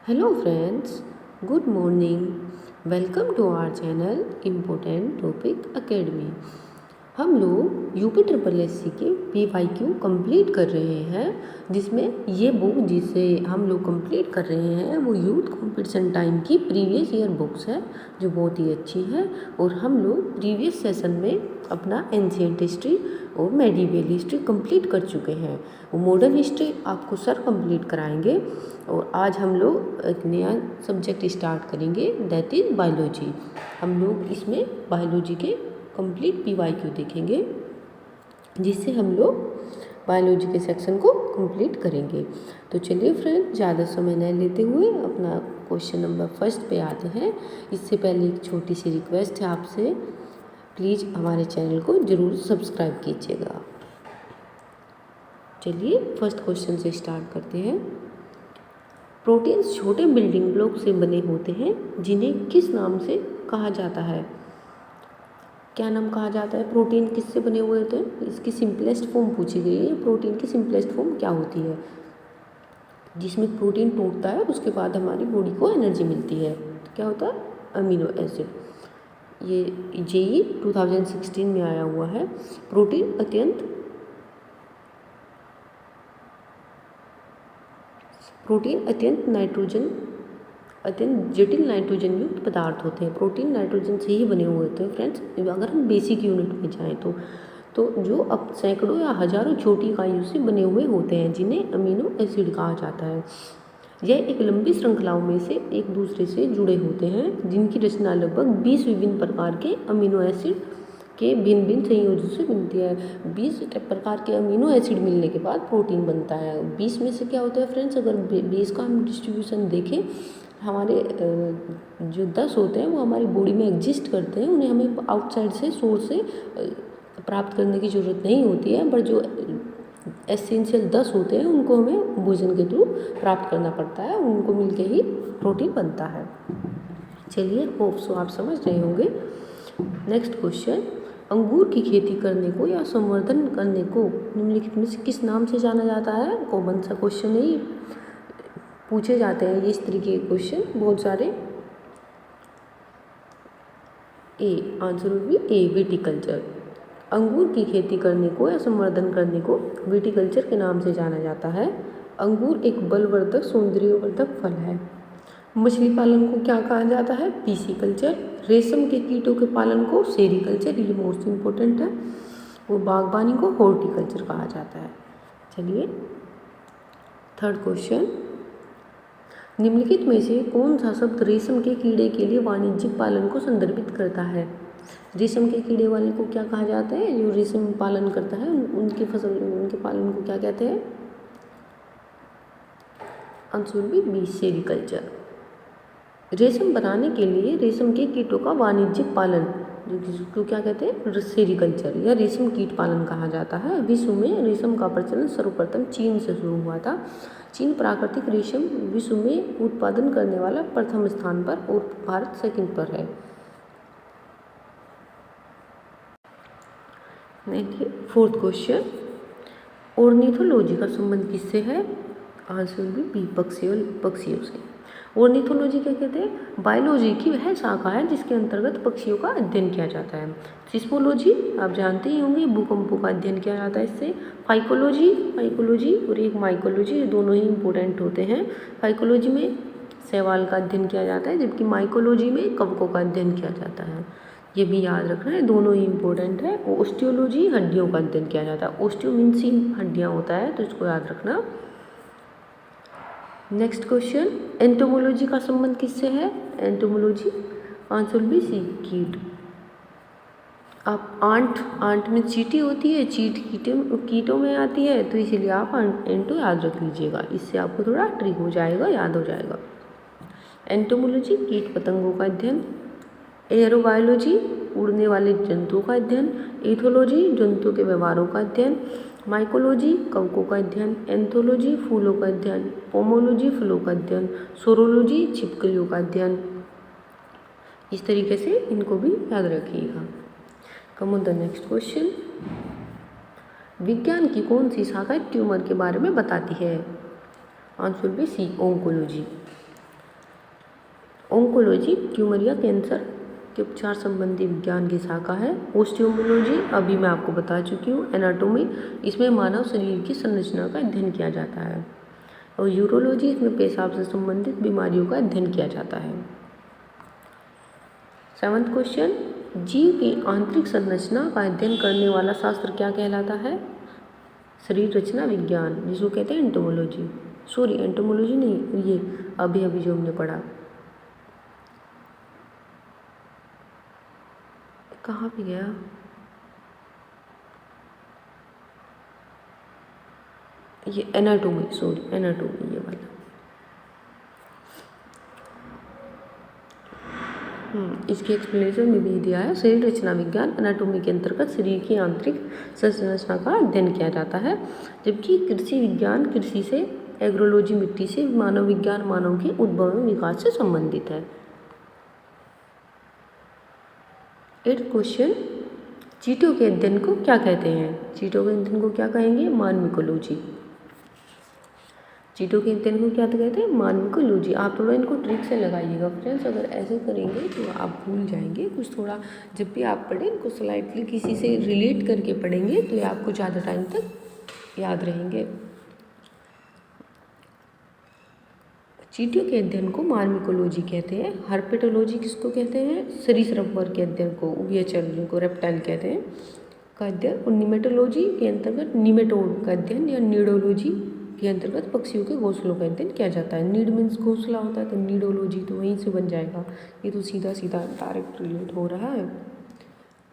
Hello friends, good morning. Welcome to our channel Important Topic Academy. हम लोग UP triple S C के PYQ complete कर रहे हैं, जिसमें ये बुक जिसे हम लोग कंप्लीट कर रहे हैं वो यूथ कंपटीशन टाइम की प्रीवियस ईयर बुक्स है, जो बहुत ही अच्छी है। और हम लोग प्रीवियस सेशन में अपना एंशिएंट हिस्ट्री और मेडिवल हिस्ट्री कंप्लीट कर चुके हैं। वो मॉडर्न हिस्ट्री आपको सर कंप्लीट कराएंगे। और आज हम लोग एक नया सब्जेक्ट स्टार्ट करेंगे, दैट इज़ बायोलॉजी। हम लोग इसमें बायोलॉजी के कंप्लीट PYQ देखेंगे, जिससे हम लोग बायोलॉजी के सेक्शन को कंप्लीट करेंगे। तो चलिए फ्रेंड, ज़्यादा समय नहीं लेते हुए अपना क्वेश्चन नंबर फर्स्ट पे आते हैं। इससे पहले एक छोटी सी रिक्वेस्ट है आपसे, प्लीज़ हमारे चैनल को ज़रूर सब्सक्राइब कीजिएगा। चलिए फर्स्ट क्वेश्चन से स्टार्ट करते हैं। प्रोटीन्स छोटे बिल्डिंग ब्लॉक से बने होते हैं, जिन्हें किस नाम से कहा जाता है? क्या नाम कहा जाता है? प्रोटीन किससे बने हुए होते हैं? इसकी सिंपलेस्ट फॉर्म पूछी गई है। प्रोटीन की सिंपलेस्ट फॉर्म क्या होती है? जिसमें प्रोटीन टूटता है उसके बाद हमारी बॉडी को एनर्जी मिलती है, तो क्या होता है? Amino acid. ये JEE 2016 में आया हुआ है। प्रोटीन अत्यंत जटिल नाइट्रोजन युक्त पदार्थ होते हैं। प्रोटीन नाइट्रोजन से ही बने हुए होते हैं फ्रेंड्स, अगर हम बेसिक यूनिट में जाएँ तो जो अब सैकड़ों या हजारों छोटी इकाइयों से बने हुए होते हैं, जिन्हें अमीनो एसिड कहा जाता है। यह एक लंबी श्रृंखलाओं में से एक दूसरे से जुड़े होते हैं, जिनकी रचना लगभग 20 विभिन्न प्रकार के अमीनो एसिड के भिन्न भिन्न संयोजन से बनती है। 20 प्रकार के अमीनो एसिड मिलने के बाद प्रोटीन बनता है। 20 में से क्या होता है फ्रेंड्स, अगर 20 का हम डिस्ट्रीब्यूशन देखें, हमारे जो 10 होते हैं वो हमारी बॉडी में एग्जिस्ट करते हैं, उन्हें हमें आउटसाइड से सोर्स से प्राप्त करने की ज़रूरत नहीं होती है। बट जो एसेंशियल 10 होते हैं उनको हमें भोजन के थ्रू प्राप्त करना पड़ता है, उनको मिलके ही प्रोटीन बनता है। चलिए, होप सो आप समझ रहे होंगे। नेक्स्ट क्वेश्चन, अंगूर की खेती करने को या संवर्धन करने को निम्नलिखित में से किस नाम से जाना जाता है? कॉमन सा क्वेश्चन ही पूछे जाते हैं इस तरीके के क्वेश्चन बहुत सारे। आंसर भी ए, विटिकल्चर। अंगूर की खेती करने को या संवर्धन करने को विटिकल्चर के नाम से जाना जाता है। अंगूर एक बलवर्धक सौंदर्यवर्धक फल है। मछली पालन को क्या कहा जाता है? पीसीकल्चर। रेशम के कीटों के पालन को सेरीकल्चर, ये मोस्ट इम्पोर्टेंट है। वो बागबानी को हॉर्टिकल्चर कहा जाता है। चलिए थर्ड क्वेश्चन, निम्नलिखित में से कौन सा शब्द रेशम के कीड़े के लिए वाणिज्यिक पालन को संदर्भित करता है? रेशम के कीड़े वाले को क्या कहा जाता है? जो रेशम पालन करता है उनके पालन को क्या कहते हैं? Answer B, sericulture. रेशम बनाने के लिए रेशम के कीटों का वाणिज्यिक पालन, जो क्या कहते हैं? सेरीकल्चर या रेशम कीट पालन कहा जाता है। विश्व में रेशम का प्रचलन सर्वप्रथम चीन से शुरू हुआ था। चीन प्राकृतिक रेशम विश्व में उत्पादन करने वाला प्रथम स्थान पर और भारत सेकंड पर है। फोर्थ क्वेश्चन, ऑर्निथोलॉजी का संबंध किससे है? आंसर बी, पक्षियों से। ऑर्निथोलॉजी क्या कहते हैं? बायोलॉजी की वह शाखा है जिसके अंतर्गत पक्षियों का अध्ययन किया जाता है। सिस्मोलॉजी आप जानते ही होंगे, भूकंपों का अध्ययन किया जाता है इससे। फाइकोलॉजी और एक माइकोलॉजी, ये दोनों ही इम्पोर्टेंट होते हैं। फाइकोलॉजी में शैवाल का अध्ययन किया जाता है, जबकि माइकोलॉजी में कवकों का अध्ययन किया जाता है। ये भी याद रखना है, दोनों ही इम्पोर्टेंट है। ऑस्टियोलॉजी हड्डियों का अध्ययन किया जाता है। ऑस्टियो मीन्स हड्डियाँ होता है, तो इसको याद रखना। नेक्स्ट क्वेश्चन, एंटोमोलॉजी का संबंध किससे है? एंटोमोलॉजी आंसर बी, सी, कीट। आप आंट में चींटी होती है, चींट कीटों में आती है, तो इसीलिए आप एंटो याद रख लीजिएगा, इससे आपको थोड़ा ट्रिक हो जाएगा, याद हो जाएगा। एंटोमोलॉजी कीट पतंगों का अध्ययन। एयरोबायोलॉजी उड़ने वाले जंतुओं का अध्ययन। इथोलॉजी जंतुओं के व्यवहारों का अध्ययन। माइकोलॉजी कवकों का अध्ययन। एंथोलॉजी फूलों का अध्ययन। पोमोलॉजी फूलों का अध्ययन। सोरोलॉजी छिपकलियों का अध्ययन। इस तरीके से इनको भी याद रखिएगा। Come on the next question, विज्ञान की कौन सी शाखा ट्यूमर के बारे में बताती है? आंसर बी, सी, ओंकोलॉजी। ओंकोलॉजी ट्यूमर या कैंसर के उपचार संबंधी विज्ञान की शाखा है। ओस्टियोमोलॉजी अभी मैं आपको बता चुकी हूँ। एनाटोमी, इसमें मानव शरीर की संरचना का अध्ययन किया जाता है। और यूरोलॉजी, इसमें पेशाब से संबंधित बीमारियों का अध्ययन किया जाता है। 7वां क्वेश्चन, जीव की आंतरिक संरचना का अध्ययन करने वाला शास्त्र क्या कहलाता है? शरीर रचना विज्ञान, जिसको कहते हैं एंटोमोलॉजी। सॉरी, एंटोमोलॉजी नहीं, ये अभी जो हमने पढ़ा, कहाँ पे गया, ये एनाटोमी, सॉरी एनाटोमी, ये वाला। इसकी एक्सप्लेनेशन में भी दिया है। शरीर रचना विज्ञान एनाटोमी के अंतर्गत शरीर की आंतरिक संरचना का अध्ययन किया जाता है, जबकि कृषि विज्ञान कृषि से, एग्रोलॉजी मिट्टी से, मानव विज्ञान मानव के उद्भव एवं विकास से संबंधित है। 8 क्वेश्चन, चींटों के अध्ययन को क्या कहते हैं? चींटों के अध्ययन को क्या कहेंगे? मानविकोलॉजी। चींटों के अध्ययन को क्या कहते हैं? मानविकोलॉजी। आप थोड़ा इनको ट्रिक से लगाइएगा फ्रेंड्स, अगर ऐसे करेंगे तो आप भूल जाएंगे कुछ। थोड़ा जब भी आप पढ़ें इनको स्लाइटली किसी से रिलेट करके पढ़ेंगे तो ये आपको ज़्यादा टाइम तक याद रहेंगे। चींटियों के अध्ययन को मार्मिकोलॉजी कहते हैं। हर्पेटोलॉजी किसको कहते हैं? सरीसृप वर्ग के अध्ययन को, उभयचर जिनको रेप्टाइल कहते हैं, का अध्ययन। और निमेटोलॉजी के अंतर्गत निमेटोड का अध्ययन या नीडोलॉजी के अंतर्गत पक्षियों के घोंसलों का अध्ययन किया जाता है। नीड मीन्स घोंसला होता है, तो नीडोलॉजी तो वहीं से बन जाएगा। ये तो सीधा सीधा डायरेक्ट रिलेट हो रहा है।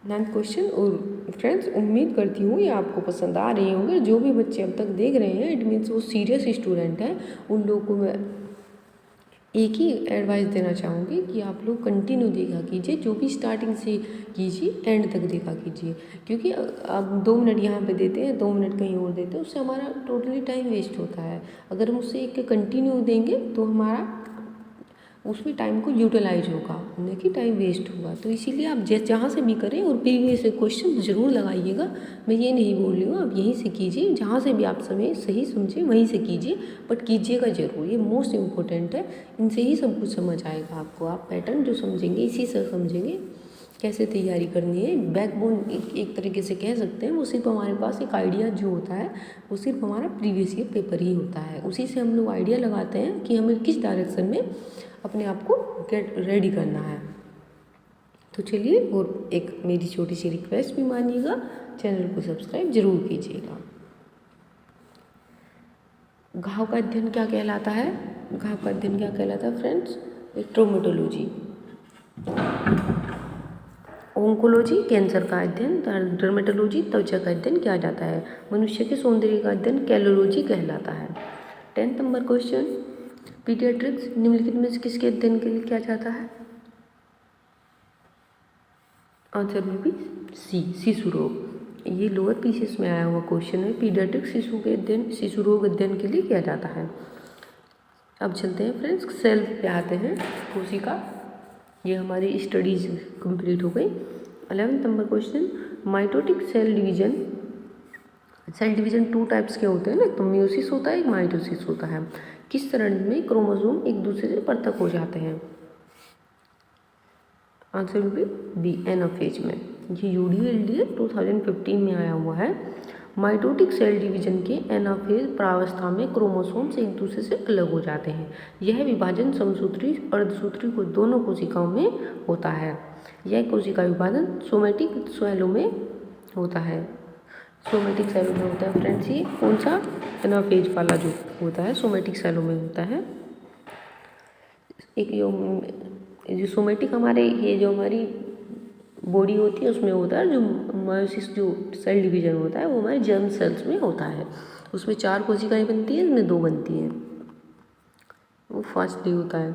9th क्वेश्चन, और फ्रेंड्स उम्मीद करती हूँ ये आपको पसंद आ रही होंगे। जो भी बच्चे अब तक देख रहे हैं, इट मीन्स वो सीरियस स्टूडेंट हैं। उन लोगों को मैं एक ही एडवाइस देना चाहूँगी कि आप लोग कंटिन्यू देखा कीजिए, जो भी स्टार्टिंग से कीजिए एंड तक देखा कीजिए, क्योंकि आप 2 मिनट यहाँ पे देते हैं, 2 मिनट कहीं और देते हैं, उससे हमारा टोटली टाइम वेस्ट होता है। अगर हम उससे एक कंटिन्यू देंगे तो हमारा उसमें टाइम को यूटिलाइज होगा, न कि टाइम वेस्ट होगा। तो इसीलिए आप जहाँ से भी करें और प्रीवियस क्वेश्चन ज़रूर लगाइएगा। मैं ये नहीं बोल रही हूँ आप यहीं से कीजिए, जहाँ से भी आप समय सही समझे वहीं से कीजिए, बट कीजिएगा ज़रूर, ये मोस्ट इम्पोर्टेंट है। इनसे ही सब कुछ समझ आएगा आपको। आप पैटर्न जो समझेंगे इसी से समझेंगे कैसे तैयारी करनी है। बैकबोन एक तरीके से कह सकते हैं। वो सिर्फ हमारे पास एक आइडिया जो होता है वो सिर्फ हमारा प्रीवियस ईयर पेपर ही होता है। उसी से हम लोग आइडिया लगाते हैं कि हमें किस डायरेक्शन में अपने आप को गेट रेडी करना है। तो चलिए, और एक मेरी छोटी सी रिक्वेस्ट भी मानिएगा, चैनल को सब्सक्राइब जरूर कीजिएगा। घाव का अध्ययन क्या कहलाता है? घाव का अध्ययन क्या कहलाता है फ्रेंड्स? ट्रोमेटोलॉजी। ओंकोलॉजी कैंसर का अध्ययन, डर्मेटोलॉजी त्वचा का अध्ययन किया जाता है। मनुष्य के सौंदर्य का अध्ययन कैलोलॉजी कहलाता है। 10th नंबर क्वेश्चन, पीडियाट्रिक्स निम्नलिखित में से किसके अध्ययन के लिए किया जाता है? आंसर विल बी सी, शिशु रोग। ये लोअर पीसीएस में आया हुआ क्वेश्चन है। पीडियाट्रिक्स शिशु के अध्ययन, शिशु रोग अध्ययन के लिए किया जाता है। अब चलते हैं फ्रेंड्स, सेल पे आते हैं। कोशिका, ये हमारी स्टडीज कंप्लीट हो गई। 11th number question, mitotic cell division. Cell division 2 types के होते हैं ना, तो म्यूसिस होता है, एक माइटोसिस होता है। किस चरण में क्रोमोसोम एक दूसरे से पृथक हो जाते हैं? आंसर विल बी एनाफेज में। ये यूडीएलडी 2015 में आया हुआ है। माइटोटिक सेल डिवीजन के एनाफेज प्रावस्था में क्रोमोसोम से एक दूसरे से अलग हो जाते हैं। यह विभाजन समसूत्री अर्धसूत्री को दोनों कोशिकाओं में होता है। यह कोशिका विभाजन सोमेटिक सेलों में होता है। सोमेटिक सेलों में होता है फ्रेंड्स। ये कौन सा? एनाफेज वाला जो होता है सोमेटिक सेलों में होता है। एक जो सोमेटिक हमारे, ये जो हमारी बॉडी होती है उसमें होता है। जो मायोसिस जो सेल डिवीजन होता है वो हमारे जर्म सेल्स में होता है। उसमें 4 कोशिकाएं बनती हैं, इसमें 2 बनती हैं, वो फास्टली होता है।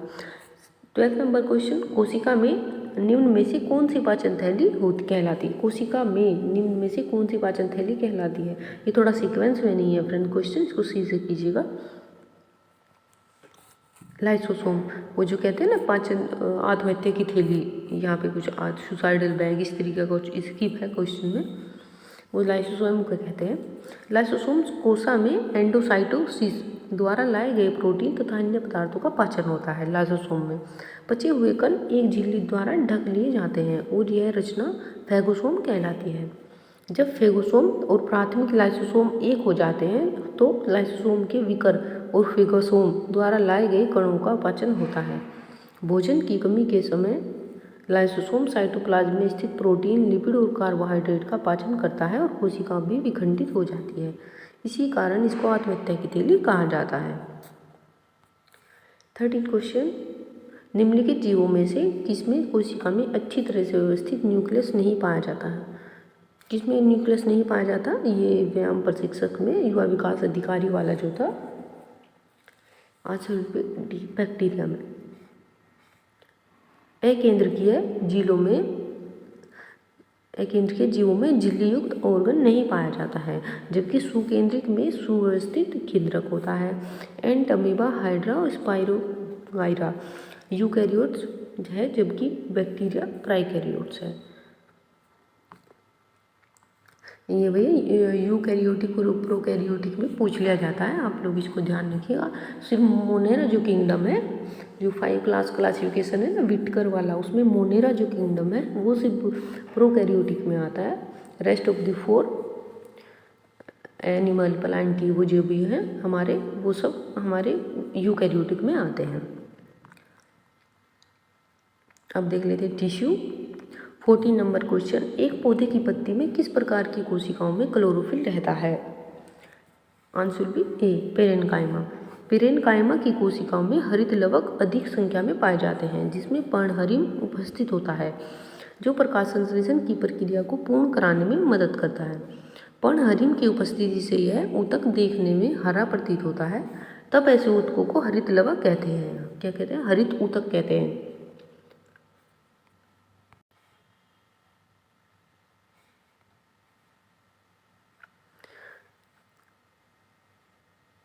12th नंबर क्वेश्चन, कोशिका में निम्न में से कौन सी पाचन थैली होती कहलाती है? कोशिका में निम्न में से कौन सी पाचन थैली कहलाती है? ये थोड़ा सीक्वेंस में नहीं है फ्रेंड क्वेश्चन, इसको सी से कीजिएगा। लाइसोसोम, वो जो कहते हैं ना पाचन आत्महत्या की थैली, यहाँ पे कुछ सुसाइडल बैग इस तरीके का कुछ स्किप है क्वेश्चन में, वो लाइसोसोम को कहते हैं। लाइसोसोम कोशिका में एंडोसाइटोसिस द्वारा लाए गए प्रोटीन तथा अन्य पदार्थों का पाचन होता है। लाइसोसोम में पचे हुए कण एक झिल्ली द्वारा ढक लिए जाते हैं और यह रचना फैगोसोम कहलाती है। जब फैगोसोम और प्राथमिक लाइसोसोम एक हो जाते हैं तो लाइसोसोम के विकर और फैगोसोम द्वारा लाए गए कणों का पाचन होता है। भोजन की कमी के समय लाइसोसोम साइटोप्लाज्म में स्थित प्रोटीन, लिपिड और कार्बोहाइड्रेट का पाचन करता है और कोशिका भी विखंडित हो जाती है। इसी कारण इसको आत्महत्या की तीली कहा जाता है। 13 क्वेश्चन, निम्नलिखित जीवों में से किसमें कोशिका में अच्छी तरह से व्यवस्थित न्यूक्लियस नहीं पाया जाता है? किसमें न्यूक्लियस नहीं पाया जाता? ये व्यायाम प्रशिक्षक में युवा विकास अधिकारी वाला जो था आंसर बैक्टीरिया में। अकेंद्रकीय जीवों में झिल्ली युक्त ऑर्गन नहीं पाया जाता है, जबकि सुकेंद्रिक में सुव्यवस्थित केंद्रक होता है। एंट, अमीबा, हाइड्रा और स्पाइरोगाइरा यूकैरियोट्स है, जबकि बैक्टीरिया ट्राइकैरियोट्स है। ये भैया यूकैरियोटिक और प्रोकैरियोटिक में पूछ लिया जाता है, आप लोग इसको ध्यान रखिएगा। सिर्फ मोनेरा जो किंगडम है, जो 5 क्लास क्लासिफिकेशन है ना विटकर वाला, उसमें मोनेरा जो किंगडम है वो सिर्फ प्रोकैरियोटिक में आता है। Rest of the 4 animal, plant, वो जो भी हैं हमारे, वो सब हमारे यूकैरियोटिक में आते हैं। अब देख लेते हैं टिश्यू। 14 नंबर क्वेश्चन, एक पौधे की पत्ती में किस प्रकार की कोशिकाओं में क्लोरोफिल रहता है? आंसर बी ए, पेरेनकाइमा। पेरेनकाइमा की कोशिकाओं में हरित लवक अधिक संख्या में पाए जाते हैं, जिसमें पर्णहरिम उपस्थित होता है, जो प्रकाश संश्लेषण की प्रक्रिया को पूर्ण कराने में मदद करता है। पर्णहरिम की उपस्थिति से यह ऊतक देखने में हरा प्रतीत होता है, तब ऐसे ऊतकों को हरित लवक कहते हैं। क्या कहते हैं? हरित ऊतक कहते हैं।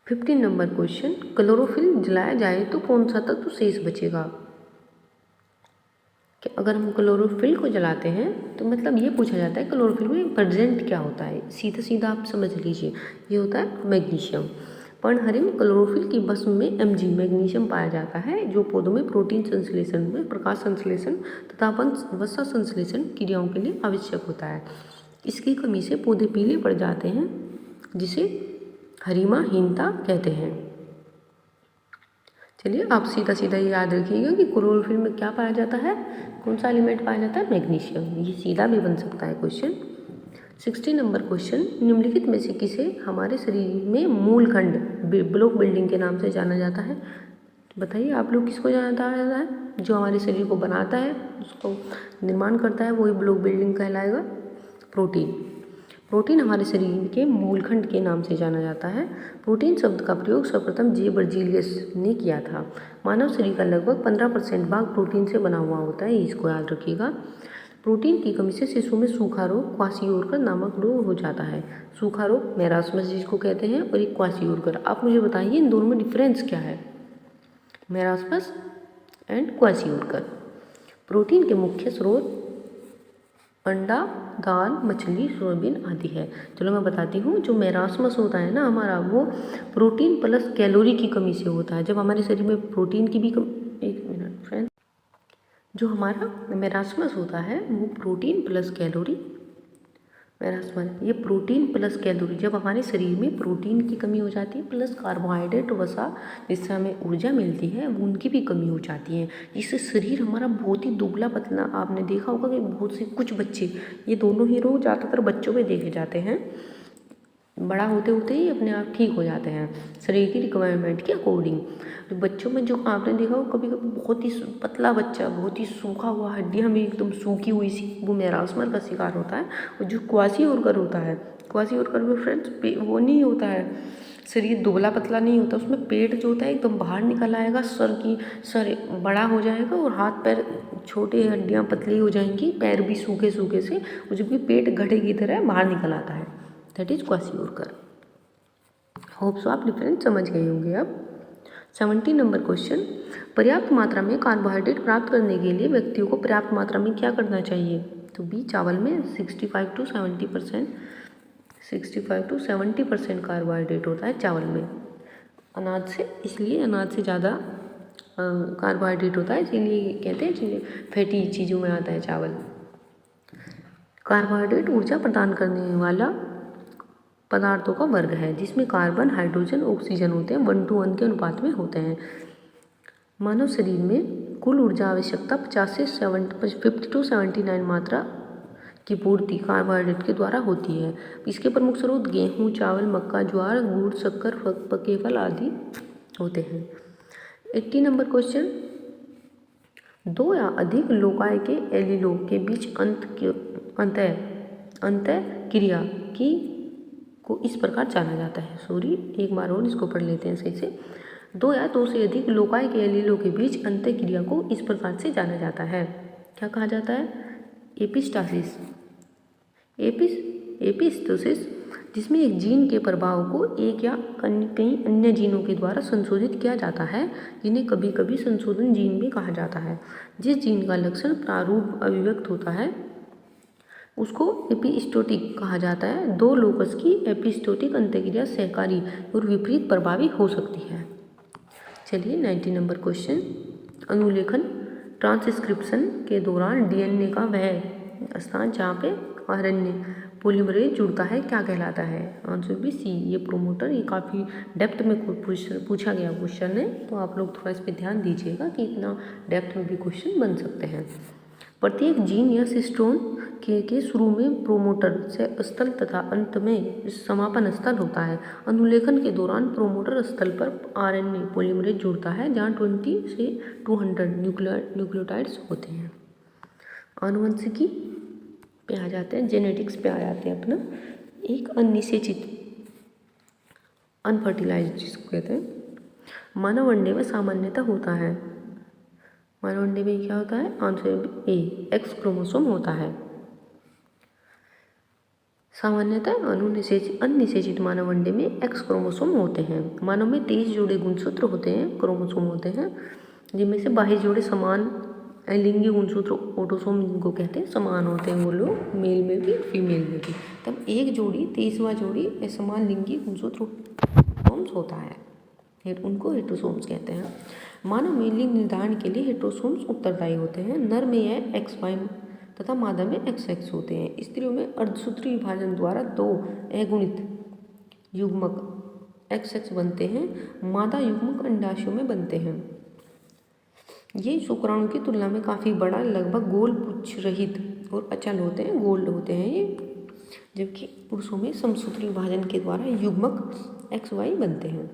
15 नंबर क्वेश्चन, क्लोरोफिल जलाया जाए तो कौन सा तत्व शेष बचेगा? कि अगर हम क्लोरोफिल को जलाते हैं तो मतलब ये पूछा जाता है क्लोरोफिल में प्रेजेंट क्या होता है। सीधा सीधा आप समझ लीजिए, ये होता है मैग्नीशियम। पर्णहरिम क्लोरोफिल की भस्म में Mg मैग्नीशियम पाया जाता है, जो पौधों में प्रोटीन संश्लेषण में, प्रकाश संश्लेषण तथा वसा संश्लेषण क्रियाओं के लिए आवश्यक होता है। इसकी कमी से पौधे पीले पड़ जाते हैं, जिसे हरिमाहीनता कहते हैं। चलिए आप सीधा सीधा ये याद रखिएगा कि क्लोरोफिल में क्या पाया जाता है, कौन सा एलिमेंट पाया जाता है? मैग्नीशियम। ये सीधा भी बन सकता है क्वेश्चन। 16 नंबर क्वेश्चन, निम्नलिखित में से किसे हमारे शरीर में मूलखंड ब्लॉक बिल्डिंग के नाम से जाना जाता है? बताइए आप लोग, किसको जाना जाता है? जो हमारे शरीर को बनाता है, उसको निर्माण करता है, वही ब्लॉक बिल्डिंग कहलाएगा। प्रोटीन। प्रोटीन हमारे शरीर के मूलखंड के नाम से जाना जाता है। प्रोटीन शब्द का प्रयोग सर्वप्रथम जे बर्जीलियस ने किया था। मानव शरीर का लगभग 15% भाग प्रोटीन से बना हुआ होता है, इसको याद रखिएगा। प्रोटीन की कमी से शिशु में सूखा रोग, क्वाशियोरकर नामक रोग हो जाता है। सूखा रोग मैरास्मस जिसको कहते हैं, और एक क्वाशियोरकर। आप मुझे बताइए इन दोनों में डिफरेंस क्या है? Marasmus and kwashiorkor. प्रोटीन के मुख्य स्रोत अंडा, दाल, मछली, सोयाबीन आदि है। चलो मैं बताती हूँ, जो मैरास्मस होता है ना हमारा, वो प्रोटीन प्लस कैलोरी की कमी से होता है। जब हमारे शरीर में प्रोटीन की भी एक मिनट फ्रेंड, जो हमारा मैरास्मस होता है वो प्रोटीन प्लस कैलोरी, मैरास्मस ये प्रोटीन प्लस कैलोरी, जब हमारे शरीर में प्रोटीन की कमी हो जाती है प्लस कार्बोहाइड्रेट वसा जिससे हमें ऊर्जा मिलती है, उनकी भी कमी हो जाती है, जिससे शरीर हमारा बहुत ही दुबला पतला। आपने देखा होगा कि बहुत से कुछ बच्चे, ये दोनों ही रोग ज़्यादातर बच्चों में देखे जाते हैं, बड़ा होते होते ही अपने आप ठीक हो जाते हैं शरीर की रिक्वायरमेंट के अकॉर्डिंग। तो बच्चों में जो आपने देखा हो कभी कभी बहुत ही पतला बच्चा, बहुत ही सूखा हुआ, हड्डियाँ भी एकदम सूखी हुई सी, वो मैरास्मस का शिकार होता है। और जो क्वाशियोरकर होता है, क्वाशियोरकर में फ्रेंड्स वो नहीं होता है, शरीर दुबला पतला नहीं होता, उसमें पेट जो होता है एकदम बाहर निकल आएगा, सर बड़ा हो जाएगा और हाथ पैर छोटे, हड्डियाँ पतली हो जाएंगी, पैर भी सूखे सूखे से, और जबकि पेट गड्ढे की तरह बाहर निकल आता है। That is kwashiorkor. Hope so आप डिफरेंस समझ गए होंगे अब। 17 नंबर क्वेश्चन, पर्याप्त मात्रा में कार्बोहाइड्रेट प्राप्त करने के लिए व्यक्तियों को पर्याप्त मात्रा में क्या करना चाहिए? तो बी, चावल में 65 to 70% कार्बोहाइड्रेट होता है चावल में। अनाज से, इसलिए अनाज से ज़्यादा कार्बोहाइड्रेट होता है, इसीलिए कहते हैं फैटी चीज़ों में आता है चावल। कार्बोहाइड्रेट ऊर्जा प्रदान करने वाला पदार्थों का वर्ग है जिसमें कार्बन, हाइड्रोजन, ऑक्सीजन होते हैं 1:1 के अनुपात में होते हैं। मानव शरीर में कुल ऊर्जा आवश्यकता 50 से 50 to 79 मात्रा की पूर्ति कार्बोहाइड्रेट के द्वारा होती है। इसके प्रमुख स्रोत गेहूँ, चावल, मक्का, ज्वार, गुड़, शक्कर, पके फल आदि होते हैं। 80 नंबर क्वेश्चन, दो या अधिक लोकाय के एलीलों के बीच अंतः क्रिया को इस प्रकार जाना जाता है। एक बार और इसको पढ़ लेते हैं सही से। दो या दो से अधिक लोकाय के एलीलों के बीच अंतः क्रिया को इस प्रकार से जाना जाता है। क्या कहा जाता है? एपिस्टासिस, एपिस्टोसिस, जिसमें एक जीन के प्रभाव को एक या कई अन्य जीनों के द्वारा संशोधित किया जाता है, जिन्हें कभी कभी संशोधन जीन भी कहा जाता है। जिस जीन का लक्षण प्रारूप अभिव्यक्त होता है उसको एपिस्टोटिक कहा जाता है। दो लोकस की एपिस्टोटिक अंतःक्रिया सहकारी और विपरीत प्रभावी हो सकती है। चलिए 90 नंबर क्वेश्चन, अनुलेखन ट्रांसक्रिप्शन के दौरान डीएनए का वह स्थान जहाँ पे आरएनए पॉलीमरेज जुड़ता है क्या कहलाता है? आंसर भी सी, ये प्रोमोटर। ये काफ़ी डेप्थ में पूछा गया क्वेश्चन है, तो आप लोग थोड़ा इस पर ध्यान दीजिएगा कि इतना डेप्थ में भी क्वेश्चन बन सकते हैं। प्रत्येक जीन या सिस्टोन के शुरू में प्रोमोटर से स्थल तथा अंत में समापन स्थल होता है। अनुलेखन के दौरान प्रोमोटर स्थल पर आरएनए पॉलीमरेज जुड़ता है जहाँ 20 से 200 न्यूक्लियोटाइड्स होते हैं। आनुवंशिकी पे आ जाते हैं, जेनेटिक्स पे आ जाते हैं अपना। एक अनिषेचित अनफर्टिलाइज्ड जिसको कहते हैं, मानव अंडे में सामान्यतः होता है। मानव अंडे में क्या होता है? आंसर ए, एक्स क्रोमोसोम होता है। सामान्यतः अनिषेचित मानव अंडे में एक्स क्रोमोसोम होते हैं। मानव में 23 जोड़े गुणसूत्र होते हैं, क्रोमोसोम होते हैं, जिनमें से 22 जोड़े समान लिंगी गुणसूत्र ऑटोसोम जिनको कहते हैं समान होते हैं, वो लोग मेल में भी फीमेल में भी। तब एक जोड़ी 23वां जोड़ी असमान लिंगी गुणसूत्र होता है, उनको हेटेरोसोम्स कहते हैं। मानव में लिंग निर्धारण के लिए हेटेरोसोम्स उत्तरदायी होते हैं। नर में यह XY तथा मादा में XX होते हैं। स्त्रियों में अर्धसूत्री विभाजन द्वारा 2 अगुणित युग्मक XX बनते हैं। मादा युग्मक अंडाशयों में बनते हैं। ये शुक्राणु की तुलना में काफ़ी बड़ा, लगभग गोल पुच्छ रहित और अचल होते हैं, गोल्ड होते हैं ये, जबकि पुरुषों में समसूत्री विभाजन के द्वारा युग्मक XY बनते हैं।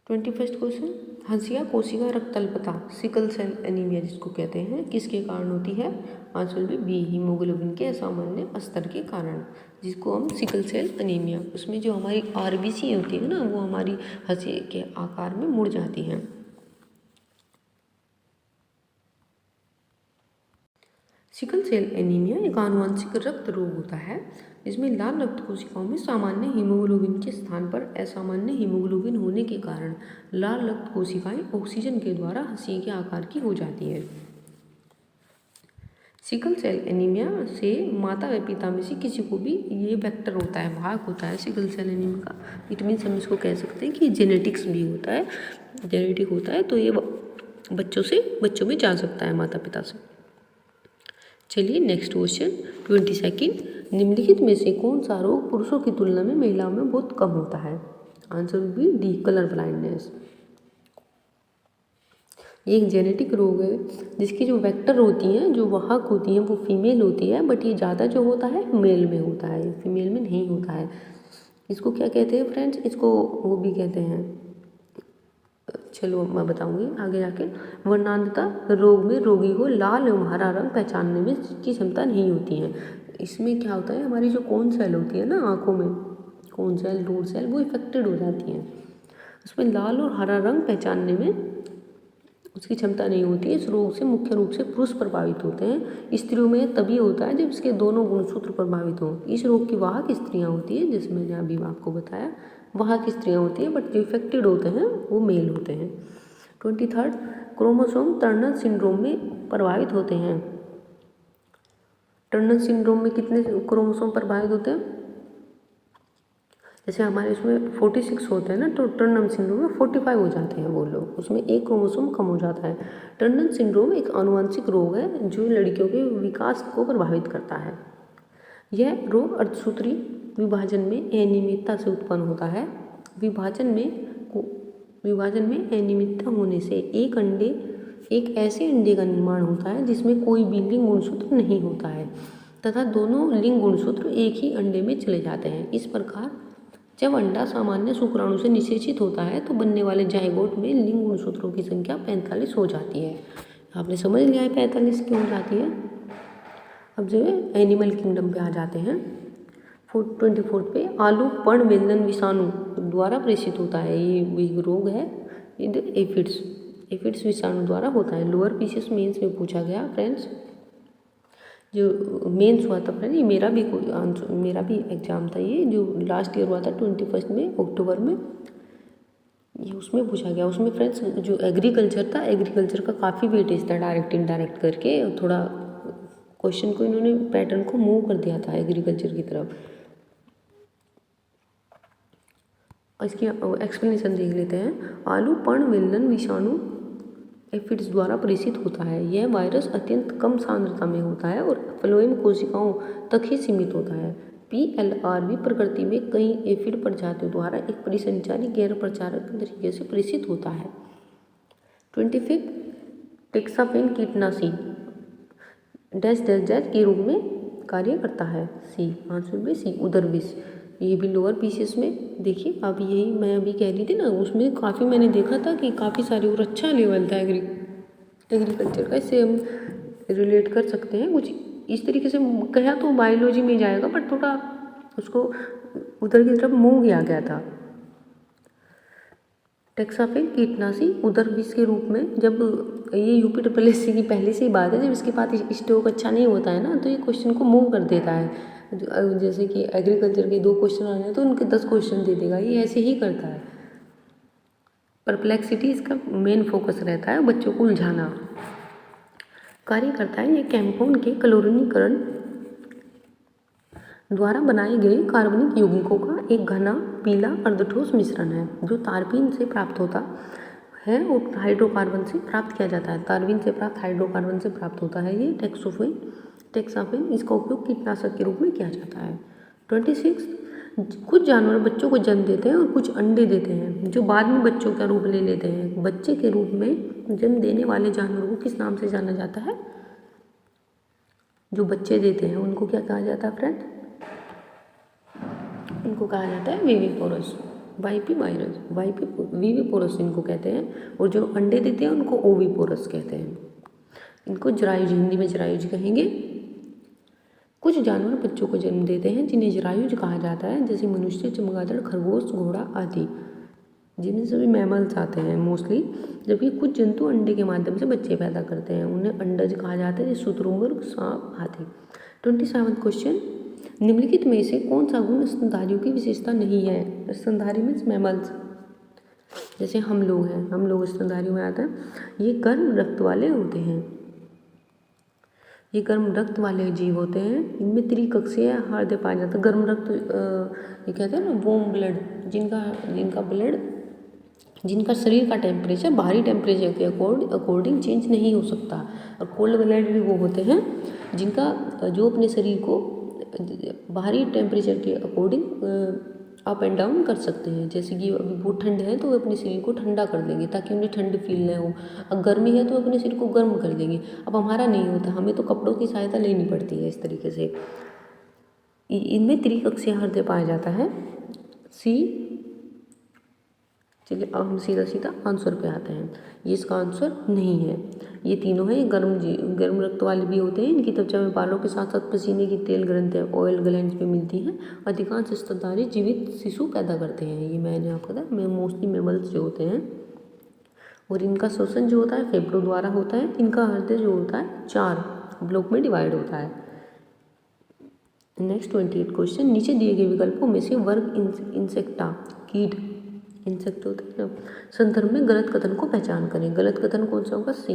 21 क्वेश्चन, हंसिया कोशिका रक्तल्पता सिकल सेल एनीमिया जिसको कहते हैं किसके कारण होती है? आंसर भी बी, हीमोग्लोबिन के असामान्य स्तर के कारण, जिसको हम सिकल सेल एनीमिया, उसमें जो हमारी RBC होती है ना, वो हमारी हंसी के आकार में मुड़ जाती हैं। सिकल सेल एनीमिया एक आनुवंशिक रक्त रोग होता है जिसमें लाल रक्त कोशिकाओं में सामान्य हीमोग्लोबिन के स्थान पर असामान्य हीमोग्लोबिन होने के कारण लाल रक्त कोशिकाएं ऑक्सीजन के द्वारा हंसी के आकार की हो जाती है। सिकल सेल एनीमिया से माता व पिता में से किसी को भी ये वेक्टर होता है, भाग होता है सिकल सेल एनीमिया का। इट मीन्स हम इसको कह सकते हैं कि जेनेटिक्स भी होता है, जेनेटिक होता है, तो ये बच्चों में जा सकता है माता पिता से। चलिए नेक्स्ट क्वेश्चन 22, निम्नलिखित में से कौन सा रोग पुरुषों की तुलना में महिलाओं में बहुत कम होता है? आंसर भी डी, कलर ब्लाइंडनेस। ये एक जेनेटिक रोग है जिसकी जो वेक्टर होती हैं, जो वाहक होती हैं, वो फीमेल होती है, बट ये ज़्यादा जो होता है मेल में होता है, फीमेल में नहीं होता है। इसको क्या कहते हैं फ्रेंड्स? इसको वो भी कहते हैं, चलो मैं बताऊंगी आगे जाके। वर्णांधता रोग में रोगी को लाल एवं हरा रंग पहचानने में की क्षमता नहीं होती है। इसमें क्या होता है, हमारी जो कोन सेल होती है ना आँखों में, कोन सेल, रोड सेल, वो इफेक्टेड हो जाती हैं। उसमें लाल और हरा रंग पहचानने में उसकी क्षमता नहीं होती है। इस रोग से मुख्य रूप से पुरुष प्रभावित होते हैं। स्त्रियों में तभी होता है जब इसके दोनों गुणसूत्र प्रभावित हों। इस रोग की वाहक स्त्रियाँ होती है, जिसमें मैंने अभी आपको बताया वाहक स्त्रियाँ होती हैं, बट जो इफेक्टेड होते हैं वो मेल होते हैं। 23, क्रोमोसोम टर्नर सिंड्रोम में प्रभावित होते हैं। टर्नर सिंड्रोम में कितने क्रोमोसोम प्रभावित होते हैं? जैसे हमारे इसमें 46 होते हैं ना, तो टर्नर सिंड्रोम में 45 हो जाते हैं वो लोग, उसमें एक क्रोमोसोम कम हो जाता है। टर्नर सिंड्रोम एक आनुवंशिक रोग है जो लड़कियों के विकास को प्रभावित करता है। यह रोग अर्धसूत्री विभाजन में अनियमितता से उत्पन्न होता है। विभाजन में अनियमितता होने से एक ऐसे अंडे का निर्माण होता है जिसमें कोई भी लिंग गुणसूत्र नहीं होता है तथा दोनों लिंग गुणसूत्र एक ही अंडे में चले जाते हैं। इस प्रकार जब अंडा सामान्य शुक्राणु से निषेचित होता है तो बनने वाले जाइगोट में लिंग गुणसूत्रों की संख्या 45 हो जाती है। आपने समझ लिया है 45 क्यों हो जाती है। अब जो है एनिमल किंगडम पे आ जाते हैं। 24 पे आलू पर्णवेलन विषाणु द्वारा प्रेषित होता है। ये रोग है एफिड्स विषाणु द्वारा होता है। लोअर पीसीएस मेंस में पूछा गया फ्रेंड्स, जो मेंस हुआ था फ्रेंड, ये मेरा भी एग्जाम था, ये जो लास्ट ईयर हुआ था 21 में अक्टूबर में, ये उसमें पूछा गया। उसमें फ्रेंड्स जो एग्रीकल्चर था, एग्रीकल्चर का काफ़ी वेटेज था, डायरेक्ट इनडायरेक्ट करके थोड़ा क्वेश्चन को इन्होंने पैटर्न को मूव कर दिया था एग्रीकल्चर की तरफ। इसकी एक्सप्लेनेशन देख लेते हैं। आलू पर्णवेलन विषाणु एफिड्स द्वारा प्रेषित होता है। यह वायरस अत्यंत कम सांद्रता में होता है और फ्लोएम कोशिकाओं तक ही सीमित होता है। PLRV प्रकृति में कई एफिड प्रजातियों द्वारा एक परिसंचारी गैर प्रचारक तरीके से प्रेषित होता है। 25 टेक्साफेन कीटनाशी डैश डैश डैश के रूप में कार्य करता है। सी आंसर में सी उदर विष। ये भी लोअर पीसीएस में देखिए, अब यही मैं अभी कह रही थी ना, उसमें काफ़ी मैंने देखा था कि काफ़ी सारे और अच्छा लेवल था एग्रीकल्चर का। इससे हम रिलेट कर सकते हैं कुछ इस तरीके से। कहा तो बायोलॉजी में जाएगा बट थोड़ा उसको उधर की तरफ मूव किया गया था। टेक्साफेन कीटनाशी उदर विष के रूप में, जब ये UPSSC की पहले से ही बात है, जब इसके पास स्टॉक अच्छा नहीं होता है ना तो ये क्वेश्चन को मूव कर देता है। जैसे कि एग्रीकल्चर के 2 क्वेश्चन आने हैं तो उनके 10 क्वेश्चन दे देगा, ये ऐसे ही करता है। परप्लेक्सिटी इसका मेन फोकस रहता है, बच्चों को उलझाना कार्य करता है। ये कैम्फोन के क्लोरीनीकरण द्वारा बनाए गए कार्बनिक यौगिकों का एक घना पीला अर्धठोस मिश्रण है जो तारपीन से प्राप्त होता है और हाइड्रोकार्बन से प्राप्त किया जाता है। तारपीन से प्राप्त हाइड्रोकार्बन से प्राप्त होता है ये टेक्साफेन। इसका उपयोग कीटनाशक के रूप में किया जाता है। 26 कुछ जानवर बच्चों को जन्म देते हैं और कुछ अंडे देते हैं जो बाद में बच्चों का रूप ले लेते हैं। बच्चे के रूप में जन्म देने वाले जानवरों को किस नाम से जाना जाता है? जो बच्चे देते हैं उनको क्या कहा जाता है फ्रेंड? इनको कहा जाता है विविपोरस, विविपोरस इनको कहते हैं। और जो अंडे देते हैं उनको ओविपोरस कहते हैं। इनको जरायुज, हिंदी में जरायुज कहेंगे। कुछ जानवर बच्चों को जन्म देते हैं जिन्हें जरायुज कहा जाता है, जैसे मनुष्य, चमगादड़, खरगोश, घोड़ा आदि, जिनमें सभी मैमल्स आते हैं मोस्टली। जबकि कुछ जंतु अंडे के माध्यम से बच्चे पैदा करते हैं, उन्हें अंडज कहा जाता है, जैसे शुतुरमुर्ग, सांप आदि। 27वां क्वेश्चन, निम्नलिखित में से कौन सा गुण स्तनधारियों की विशेषता नहीं है? स्तनधारी मीन्स मैमल्स, जैसे हम लोग स्तनधारियों में आते हैं। ये गर्म रक्त वाले होते हैं, ये गर्म रक्त वाले जीव होते हैं। इनमें त्रिकक्षीय हृदय पाया जाता है। गर्म रक्त ये कहते हैं ना वार्म ब्लड, जिनका शरीर का टेम्परेचर बाहरी टेम्परेचर के अकॉर्डिंग चेंज नहीं हो सकता। और कोल्ड ब्लड भी वो होते हैं जिनका जो अपने शरीर को बाहरी टेम्परेचर के अकॉर्डिंग अप एंड डाउन कर सकते हैं। जैसे कि अभी बहुत ठंड है तो वे अपने शरीर को ठंडा कर देंगे ताकि उन्हें ठंड फील न हो। अब गर्मी है तो अपने शरीर को गर्म कर देंगे। अब हमारा नहीं होता, हमें तो कपड़ों की सहायता लेनी पड़ती है। इस तरीके से इनमें त्रिकक्षीय हृदय पाया जाता है। सी। चलिए अब हम सीधा आंसर पे आते हैं। ये इसका आंसर नहीं है। ये तीनों हैं, गर्म रक्त वाले भी होते हैं। इनकी त्वचा में बालों के साथ साथ पसीने की तेल ग्रंथियाँ, ऑयल ग्लैंड्स भी मिलती हैं। अधिकांश स्तनधारी जीवित शिशु पैदा करते हैं। ये मैंने आपको बताया, मोस्टली मैमल्स जो होते हैं। और इनका श्वसन जो होता है फेफड़ों द्वारा होता है। इनका हृदय जो होता है 4 ब्लॉक में डिवाइड होता है। नेक्स्ट 28 क्वेश्चन, नीचे दिए गए विकल्पों में से वर्ग इंसेक्टा, कीट, इंसेक्ट होते हैं ना, संदर्भ में गलत कथन को पहचान करें। गलत कथन कौन सा होगा? सी।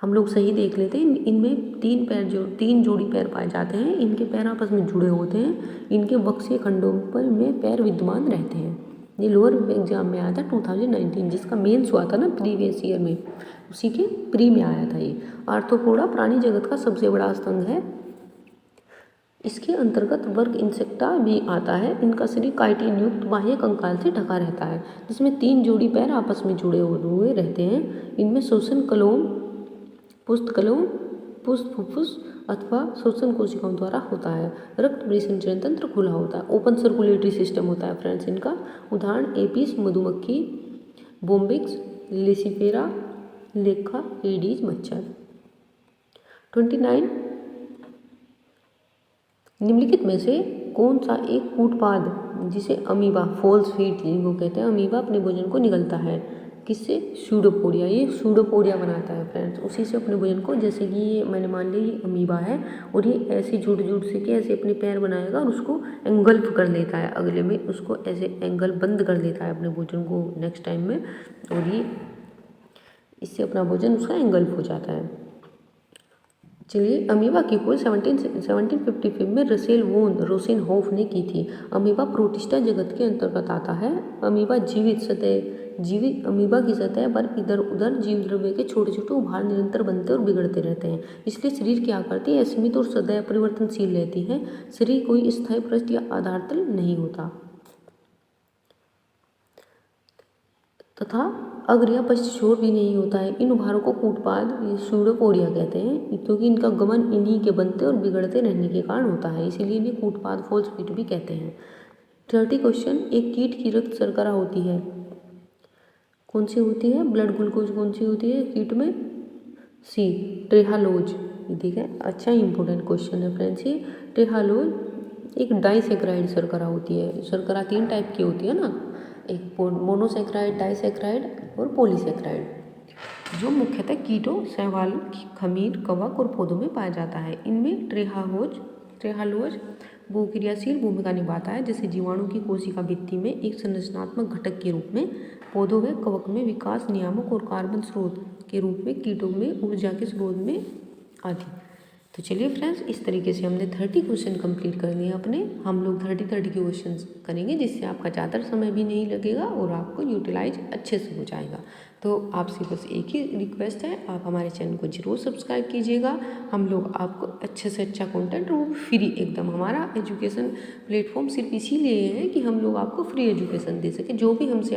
हम लोग सही देख लेते हैं। इनमें तीन जोड़ी पैर पाए जाते हैं। इनके पैर आपस में जुड़े होते हैं। इनके वक्षीय खंडों पर में पैर विद्यमान रहते हैं। ये लोअर एग्जाम में आया था 2019, जिसका मेंस हुआ था ना प्रीवियस ईयर में, उसी के प्री में आया था ये। आर्थ्रोपोडा प्राणी जगत का सबसे बड़ा स्तंभ है। इसके अंतर्गत वर्ग इंसेक्टा भी आता है। इनका शरीर काइटिन युक्त बाह्य कंकाल से ढका रहता है, जिसमें 3 जोड़ी पैर आपस में जुड़े हुए रहते हैं। इनमें श्वसन कलोम, पुष्टकलोम, पुष्पफुस अथवा श्वसन कोशिकाओं द्वारा होता है। रक्त परिसंचरण तंत्र खुला होता है, ओपन सर्कुलेटरी सिस्टम होता है फ्रेंड्स इनका। उदाहरण एपिस मधुमक्खी, बोम्बिक्स, लिसिफेरा, लेखा, एडीज मच्छर। 29 निम्नलिखित में से कौन सा एक कूटपाद जिसे अमीबा, फॉल्स फीट जिनको कहते हैं, अमीबा अपने भोजन को निगलता है? किससे? सूडोपोडिया। ये सूडोपोडिया बनाता है फ्रेंड्स, उसी से अपने भोजन को। जैसे कि ये मैंने मान लिया ये अमीबा है और ये ऐसे जुड़ से कि ऐसे अपने पैर बनाएगा और उसको एंगल्फ कर लेता है अगले में, उसको ऐसे एंगल बंद कर लेता है अपने भोजन को नेक्स्ट टाइम में, और ये इससे अपना भोजन उसका एंगल्फ हो जाता है। चलिए, अमीबा की खोज 1755 में रसेल वोन रोसेनहोफ ने की थी। अमीबा प्रोटिस्टा जगत के अंतर्गत आता है। अमीबा जीवित अमीबा की सतह पर इधर उधर जीव द्रव्य के छोटे छोटे उभार निरंतर बनते और बिगड़ते रहते हैं, इसलिए शरीर की आकृति असीमित और सदैव परिवर्तनशील रहती है। शरीर कोई स्थायी पृष्ठ या आधारतल नहीं होता तथा अग्र या पश्च छोर भी नहीं होता है। इन उभारों को कूटपाद सूडोपोडिया कहते हैं, क्योंकि इनका गमन इन्हीं के बनते और बिगड़ते रहने के कारण होता है, इसीलिए इन्हें कूटपाद, फॉल्स फीट भी कहते हैं। 30 क्वेश्चन, एक कीट की रक्त शर्करा होती है, कौन सी होती है? ब्लड ग्लूकोज कौन सी होती है कीट में? सी, ट्रेहालोज। ठीक है, अच्छा इंपॉर्टेंट क्वेश्चन है फ्रेंड्स ये। ट्रेहालोज एक डाइसेक्राइड शर्करा होती है। शर्करा 3 टाइप की होती है ना, एक मोनोसेक्राइड, डाइसेक्राइड और पॉलीसेक्राइड, जो मुख्यतः कीटों, शैवाल, खमीर, कवक और पौधों में पाया जाता है। इनमें ट्रेहालोज बहुक्रियाशील भूमिका निभाता है, जैसे जीवाणु की कोशिका भित्ति में एक संरचनात्मक घटक के रूप में, पौधों व कवक में विकास नियामक और कार्बन स्रोत के रूप में, कीटों में ऊर्जा के स्रोत में आदि। तो चलिए फ्रेंड्स, इस तरीके से हमने 30 क्वेश्चन कंप्लीट कर लिए अपने। हम लोग 30 के क्वेश्चन करेंगे, जिससे आपका ज़्यादा समय भी नहीं लगेगा और आपको यूटिलाइज अच्छे से हो जाएगा। तो आपसे बस एक ही रिक्वेस्ट है, आप हमारे चैनल को जरूर सब्सक्राइब कीजिएगा। हम लोग आपको अच्छे से अच्छा कंटेंट, वो फ्री एकदम, हमारा एजुकेशन प्लेटफॉर्म सिर्फ इसीलिए है कि हम लोग आपको फ्री एजुकेशन दे सके। जो भी हमसे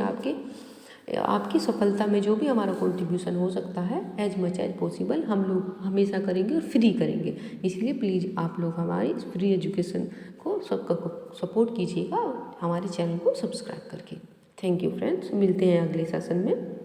आपकी सफलता में जो भी हमारा कंट्रीब्यूशन हो सकता है, एज मच एज पॉसिबल हम लोग हमेशा करेंगे और फ्री करेंगे। इसलिए प्लीज़ आप लोग हमारी फ्री एजुकेशन को सबका सपोर्ट कीजिएगा, हमारे चैनल को सब्सक्राइब करके। थैंक यू फ्रेंड्स, मिलते हैं अगले सेशन में।